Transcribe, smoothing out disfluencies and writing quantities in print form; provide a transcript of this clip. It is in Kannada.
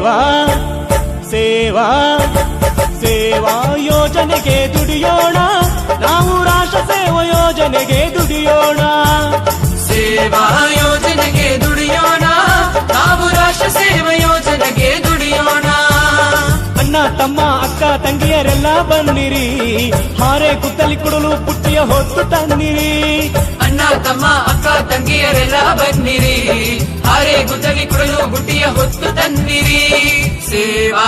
ಸೇವಾ ಸೇವಾ ಸೇವಾ ಯೋಜನೆಗೆ ದುಡಿಯೋಣ, ನಾವು ರಾಷ್ಟ್ರ ಸೇವಾ ಯೋಜನೆಗೆ ದುಡಿಯೋಣ. ಸೇವಾ ಯೋಜನೆಗೆ ದುಡಿಯೋಣ, ನಾವು ರಾಷ್ಟ್ರ ಸೇವಾ ಯೋಜನೆಗೆ ದುಡಿಯೋಣ. ಅಣ್ಣ ತಮ್ಮ ಅಕ್ಕ ತಂಗಿಯರೆಲ್ಲ ಬನ್ನಿರಿ, ಹಾರೆ ಕುತ್ತಲಿ ಕೊಡಲು ಪುಟ್ಟಿಯ ಹೊತ್ತು ತನ್ನಿರಿ. ಅಣ್ಣ ತಮ್ಮ ಅಕ್ಕ ತಂಗಿಯರೆಲ್ಲ ಬನ್ನಿರಿ, ಹಾರೆ ಗುದ್ದಲಿ ಕೊಡಲು ಬುಟ್ಟಿಯ ಹೊತ್ತು ತನ್ನಿರಿ. ಸೇವಾ